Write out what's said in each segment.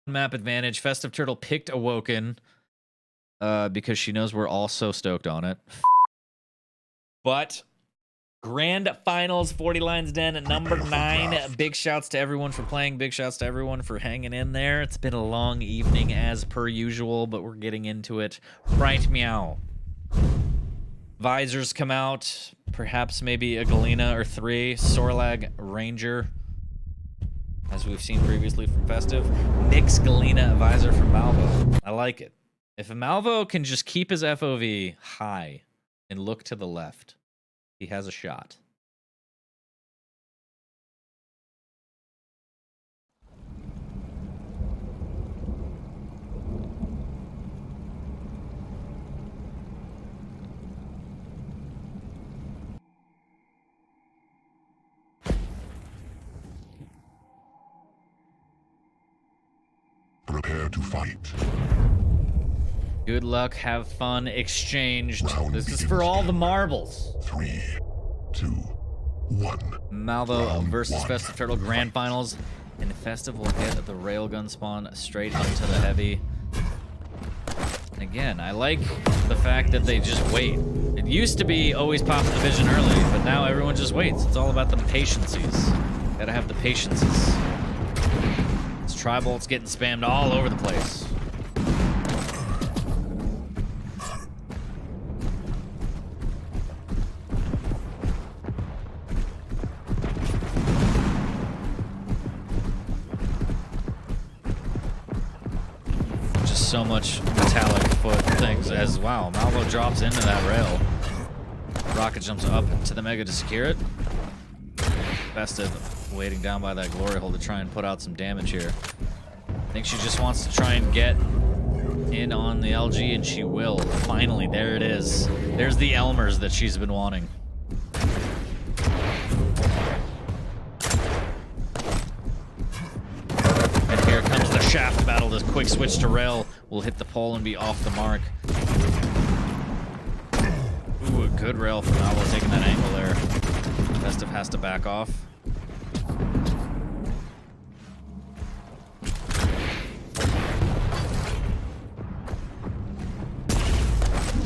Map advantage. Festiveturtle picked Awoken because she knows we're all so stoked on it. But grand finals, FortyLions Den at number 9. Big shouts to everyone for playing. Big shouts to everyone for hanging in there. It's been a long evening as per usual, but we're getting into it right meow. Visors come out. Perhaps maybe a Galena or 3. Sorlag Ranger, as we've seen previously from Festive. Mix Galena visor from Malvoe. I like it. If a Malvoe can just keep his FOV high and look to the left, he has a shot. Prepare to fight. Good luck, have fun, exchanged. This is for all the marbles. 3, 2, 1. Malvoe versus Festiveturtle Grand Finals. And Festive will hit the railgun spawn straight into the heavy. And again, I like the fact that they just wait. It used to be always pop the vision early, but now everyone just waits. It's all about the patiences. Gotta have the patiences. This Tri-Bolt's getting spammed all over the place. So much metallic foot things as wow. Malvoe drops into that rail. Rocket jumps up to the Mega to secure it. Festive waiting down by that glory hole to try and put out some damage here. I think she just wants to try and get in on the LG, and she will. Finally, there it is. There's the Elmers that she's been wanting. And here comes the shaft battle. This quick switch to rail will hit the pole and be off the mark. Ooh, a good rail from Malvoe taking that angle there. Festive has to back off.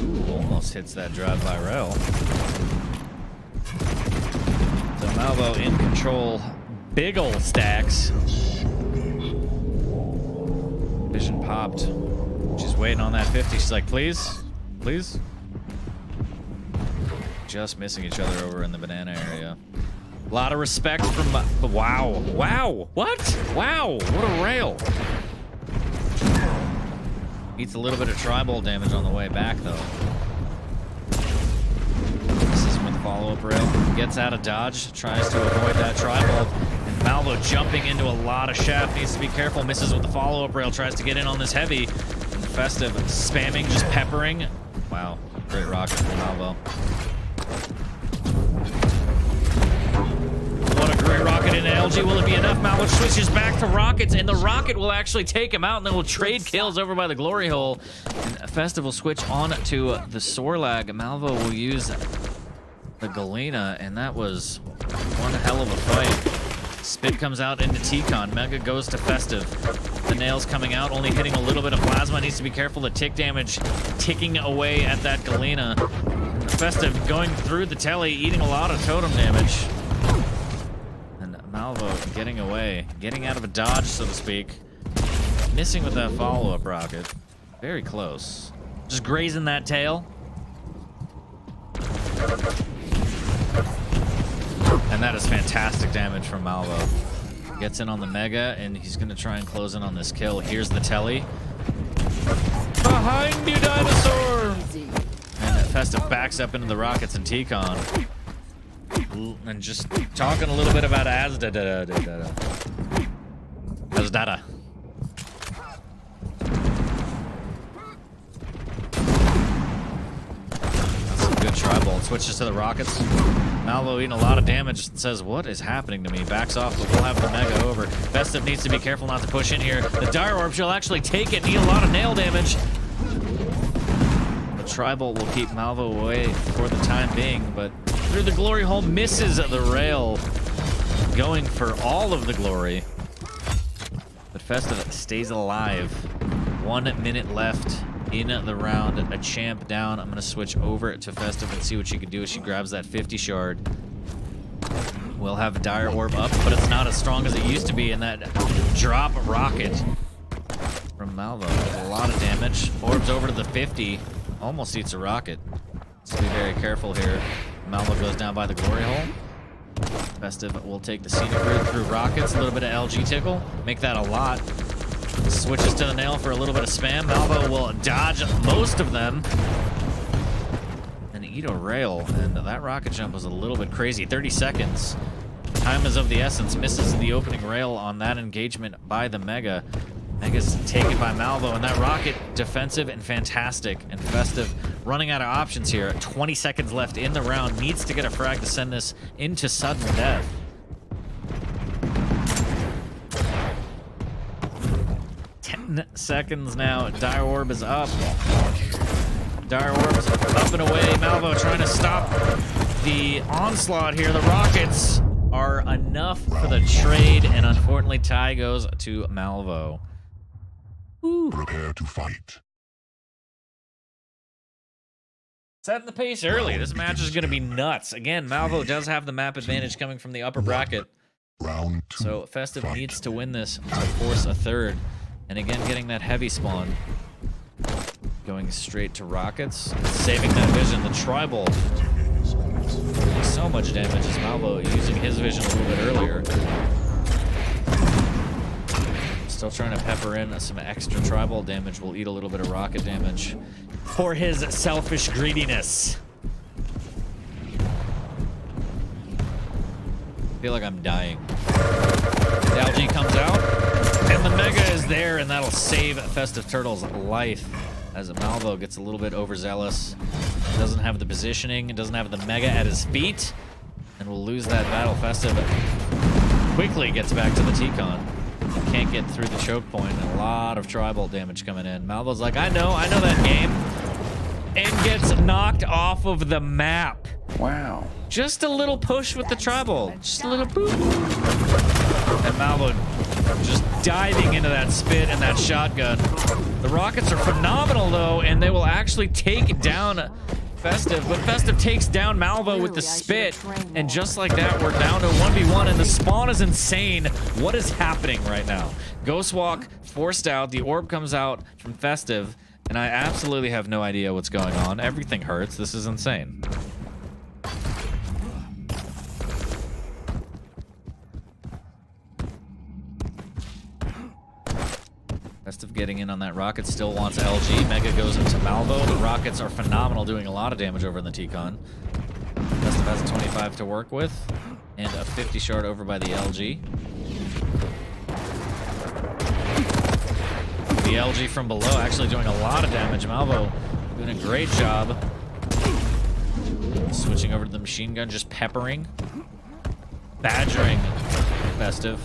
Ooh, almost hits that drive-by rail. So Malvoe in control. Big ol' stacks. Vision popped. She's waiting on that 50. She's like, please? Please? Just missing each other over in the banana area. A lot of respect from... wow. Wow. What? Wow. What a rail. Eats a little bit of Tri-Bolt damage on the way back, though. This is with follow-up rail. Gets out of dodge. Tries to avoid that Tri-Bolt. Malvoe jumping into a lot of shaft. Needs to be careful. Misses with the follow-up rail. Tries to get in on this heavy. And Festive spamming, just peppering. Wow. Great rocket from Malvoe. What a great rocket into LG. Will it be enough? Malvoe switches back to rockets, and the rocket will actually take him out, and then we'll trade kills over by the glory hole. And Festive will switch on to the Sorlag. Malvoe will use the Galena, and that was one hell of a fight. Spit comes out into T-Con. Mega goes to Festive. The nails coming out, only hitting a little bit of plasma. Needs to be careful. The tick damage ticking away at that Galena. Festive going through the telly, eating a lot of totem damage. And Malvoe getting away. Getting out of a dodge, so to speak. Missing with that follow-up rocket. Very close. Just grazing that tail. And that is fantastic damage from Malvoe. Gets in on the Mega, and he's going to try and close in on this kill. Here's the telly. Behind you, dinosaur! And Festive backs up into the rockets and T-Con. And just talking a little bit about Asdada. That's a good Tri-Bolt. Switches to the rockets. Malvoe eating a lot of damage. Says, what is happening to me? Backs off, but we'll have the Mega over. Festive needs to be careful not to push in here. The Dire Orb, she'll actually take it. Need a lot of nail damage. The Tri-Bolt will keep Malvoe away for the time being, but through the glory hole, misses the rail. Going for all of the glory. But Festive stays alive. 1 minute left in the round. A champ down. I'm going to switch over to Festive and see what she can do as she grabs that 50 shard. We'll have a Dire Orb up, but it's not as strong as it used to be in that drop rocket from Malvo. A lot of damage. Orbs over to the 50. Almost eats a rocket. Let's be very careful here. Malvo goes down by the glory hole. Festive will take the scenic route through rockets. A little bit of LG tickle. Make that a lot. Switches to the nail for a little bit of spam. Malvo will dodge most of them. And eat a rail. And that rocket jump was a little bit crazy. 30 seconds. Time is of the essence. Misses the opening rail on that engagement by the Mega. Mega's taken by Malvo, and that rocket defensive and fantastic. And Festive running out of options here. 20 seconds left in the round. Needs to get a frag to send this into sudden death. Seconds now. Dire Orb is up. Dire Orb's up and away. Malvo trying to stop the onslaught here. The rockets are enough for the trade, and unfortunately tie goes to Malvo. Woo. Prepare to fight. Setting the pace early. This match is going to be nuts. Again, Malvo does have the map advantage coming from the upper bracket. Round 2. So Festive needs to win this to force a third. And again, getting that heavy spawn. Going straight to rockets. Saving that vision. The tribal. So much damage as Malvo using his vision a little bit earlier. Still trying to pepper in some extra tribal damage. Will eat a little bit of rocket damage for his selfish greediness. I feel like I'm dying. The LG comes out, and the Mega is there, and that'll save Festiveturtle's life as Malvo gets a little bit overzealous. Doesn't have the positioning, doesn't have the Mega at his feet, and will lose that battle. Festive quickly gets back to the T-Con. Can't get through the choke point, and a lot of tribal damage coming in. Malvo's like, I know that game, and gets knocked off of the map. Wow. Just a little push with the tribal. Just a little boop. And Malvo just diving into that spit and that shotgun. The rockets are phenomenal, though, and they will actually take down Festive. But Festive takes down Malvo with the spit. And just like that, we're down to 1v1, and the spawn is insane. What is happening right now? Ghost Walk forced out. The orb comes out from Festive, and I absolutely have no idea what's going on. Everything hurts. This is insane. Festive getting in on that rocket, still wants LG. Mega goes into Malvo. The rockets are phenomenal, doing a lot of damage over in the T-Con. Festive has a 25 to work with, and a 50 shard over by the LG. The LG from below actually doing a lot of damage. Malvo doing a great job. Switching over to the machine gun, just peppering. Badgering Festive.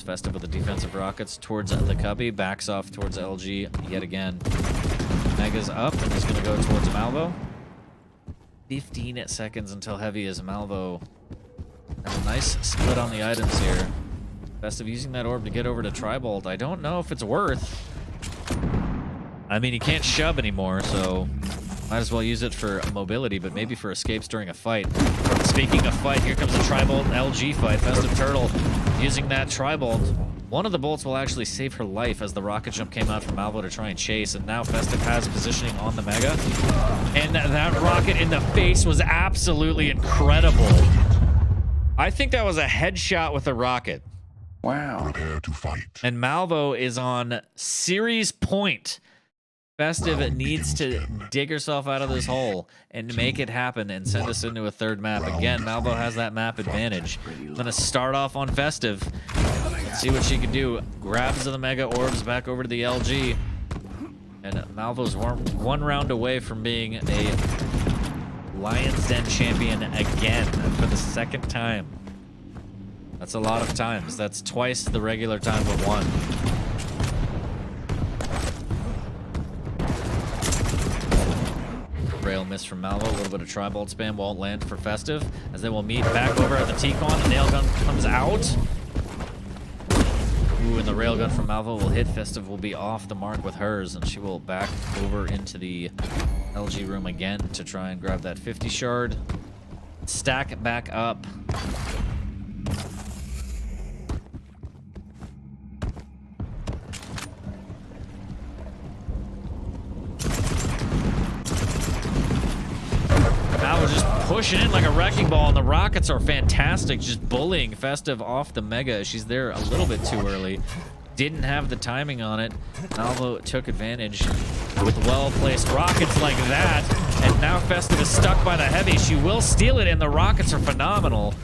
Festive with the defensive rockets towards the cubby, backs off towards LG yet again. Mega's up and is going to go towards Malvo. 15 seconds until heavy as Malvo has a nice split on the items here. Festive using that orb to get over to Tribolt. I don't know if it's worth. I mean, he can't shove anymore, so might as well use it for mobility, but maybe for escapes during a fight. Speaking of fight, here comes the Tribolt LG fight. Festiveturtle using that Tribolt. One of the bolts will actually save her life as the rocket jump came out from Malvo to try and chase, and now Festive has positioning on the Mega. And that rocket in the face was absolutely incredible. I think that was a headshot with a rocket. Wow. Prepare to fight. And Malvo is on series point. Festive needs to dig herself out of this hole and make it happen and send us into a third map. Again, Malvo has that map advantage. I'm going to start off on Festive. See what she can do. Grabs the Mega Orbs back over to the LG. And Malvo's one round away from being a Lions Den champion again for the second time. That's a lot of times. That's twice the regular time of one. Rail miss from Malvo. A little bit of Tribolt spam won't land for Festive as they will meet back over at the T-Con. The nail gun comes out. Ooh, and the railgun from malvoe will hit. Festive will be off the mark with hers, and she will back over into the LG room again to try and grab that 50 shard. Stack it back up. Now we're just pushing in like a wrecking ball, and the rockets are fantastic, just bullying Festive off the mega. She's there a little bit too early. Didn't have the timing on it. malvoe took advantage with well-placed rockets like that, and now Festive is stuck by the heavy. She will steal it, and the rockets are phenomenal.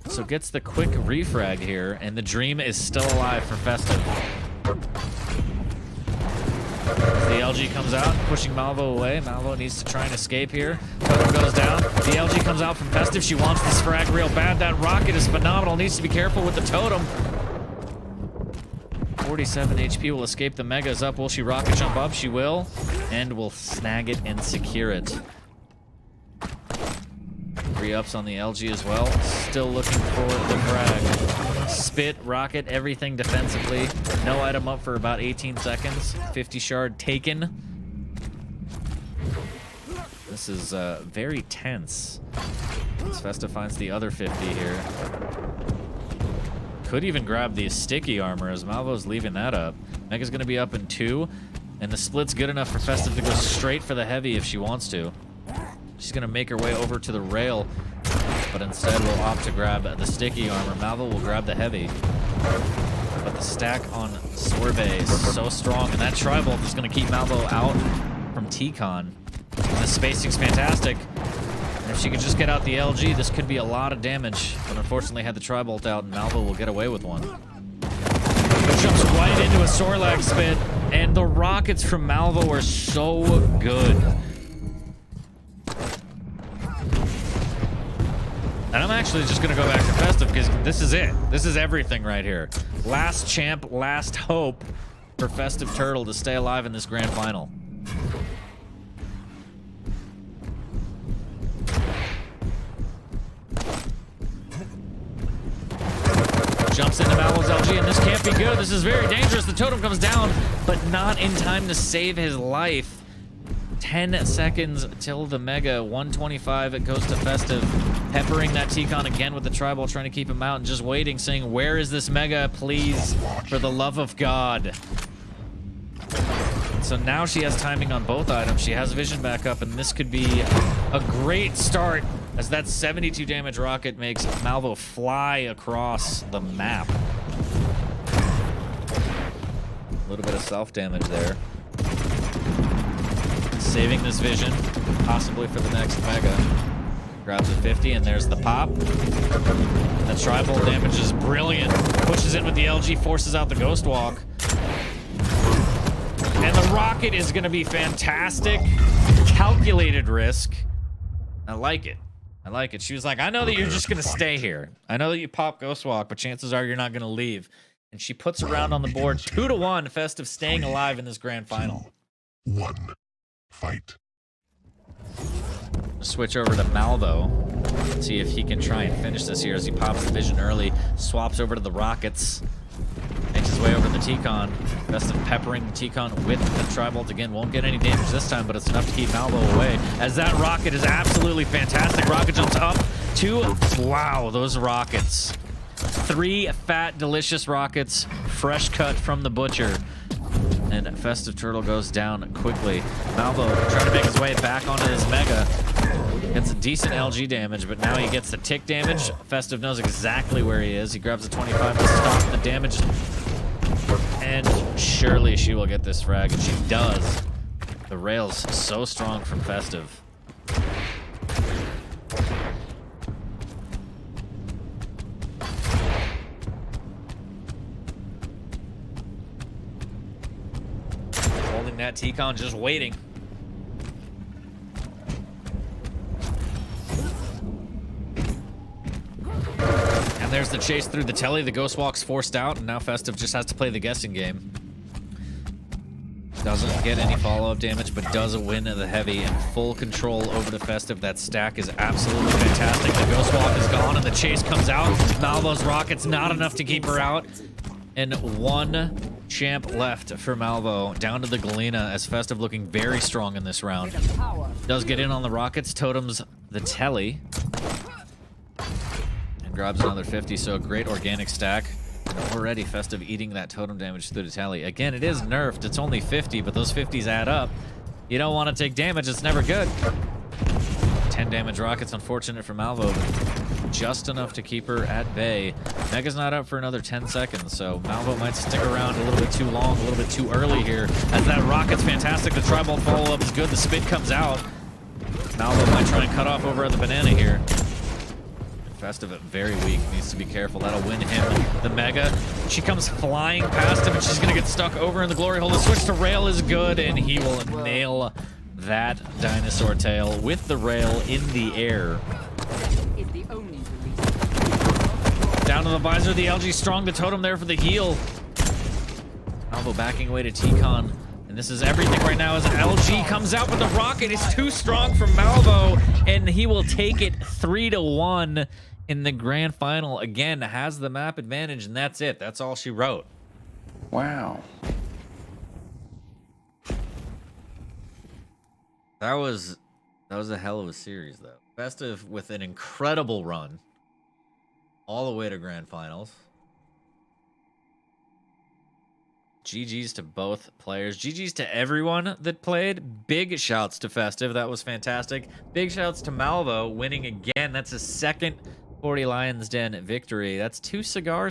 So gets the quick refrag here, and the dream is still alive for Festive. The LG comes out, pushing malvoe away. malvoe needs to try and escape here. Totem goes down. The LG comes out from Festive. She wants this frag real bad. That rocket is phenomenal. Needs to be careful with the totem. 47 HP will escape the megas up. Will she rocket jump up? She will. And will snag it and secure it. Re-ups on the LG as well. Still looking for the frag. Spit, rocket, everything defensively. No item up for about 18 seconds. 50 shard taken. This is very tense. As Festive finds the other 50 here. Could even grab the sticky armor as malvoe's leaving that up. Mega's going to be up in 2. And the split's good enough for Festive to go straight for the heavy if she wants to. She's going to make her way over to the rail, but instead will opt to grab the sticky armor. malvoe will grab the heavy. But the stack on Sorbet is so strong, and that Tri-Bolt is going to keep malvoe out from T-Con. And the spacing's fantastic. And if she could just get out the LG, this could be a lot of damage. But unfortunately had the Tri-Bolt out, and malvoe will get away with one. Jumps right into a Sorlag spit, and the rockets from malvoe are so good. And I'm actually just going to go back to Festive because this is it. This is everything right here. Last champ, last hope for Festiveturtle to stay alive in this grand final. Jumps into malvoe's LG, and this can't be good. This is very dangerous. The totem comes down, but not in time to save his life. 10 seconds till the mega. 125, it goes to Festive. Peppering that T-Con again with the Tri-Bolt, trying to keep him out and just waiting, saying, where is this mega, please, for the love of God. So now she has timing on both items. She has vision back up, and this could be a great start as that 72 damage rocket makes malvoe fly across the map. A little bit of self-damage there. Saving this vision, possibly for the next mega. Grabs a 50, and there's the pop. The Tri-Bolt damage is brilliant. Pushes in with the LG, forces out the Ghost Walk. And the rocket is going to be fantastic. Calculated risk. I like it. I like it. She was like, I know that you're just going to stay here. I know that you pop Ghost Walk, but chances are you're not going to leave. And she puts a round on the board. 2-1, Festive staying alive in this grand final. 1. Fight. Switch over to malvoe. See if he can try and finish this here as he pops the vision early. Swaps over to the rockets. Makes his way over to the T-Con. Festive peppering the T-Con with the Tri-Bolt again. Won't get any damage this time, but it's enough to keep malvoe away. As that rocket is absolutely fantastic. Rocket jumps up to... Wow, those rockets. 3 fat, delicious rockets. Fresh cut from the butcher. And Festiveturtle goes down quickly. malvoe trying to make his way back onto his mega. Gets a decent LG damage, but now he gets the tick damage. Festive knows exactly where he is. He grabs a 25 to stop the damage. And surely she will get this frag, and she does. The rail's so strong from Festive. Holding that T-Con, just waiting. And there's the chase through the telly. The Ghost Walk's forced out, and now Festive just has to play the guessing game. Doesn't get any follow-up damage, but does win the heavy and full control over the Festive. That stack is absolutely fantastic. The Ghost Walk is gone, and the chase comes out. Malvoe's Rocket's not enough to keep her out. And one champ left for Malvoe, down to the Galena, as Festive looking very strong in this round. Does get in on the Rockets, totems the Telly, and grabs another 50, so a great organic stack. Already Festive eating that totem damage through the Tally. Again, it is nerfed. It's only 50, but those 50s add up. You don't want to take damage. It's never good. 10 damage Rockets. Unfortunate for Malvoe, but just enough to keep her at bay. Mega's not up for another 10 seconds, so Malvoe might stick around a little bit too long, a little bit too early here. As that Rocket's fantastic. The Tribal follow-up is good. The spit comes out. Malvoe might try and cut off over at the banana here. Festive very weak, needs to be careful. That'll win him the Mega. She comes flying past him, and she's gonna get stuck over in the glory hole. The switch to rail is good, and he will nail that dinosaur tail with the rail in the air. Down to the visor, the LG strong, the totem there for the heal. Malvoe backing away to T-Con. And this is everything right now as LG comes out with the rocket. It's too strong for Malvoe, and he will take it 3-1 in the grand final. Again, has the map advantage, and that's it. That's all she wrote. Wow. That was a hell of a series, though. Festive with an incredible run all the way to grand finals. GG's to both players. GG's to everyone that played. Big shouts to Festive. That was fantastic. Big shouts to Malvoe winning again. That's a second FortyLions Den victory. That's 2 cigars.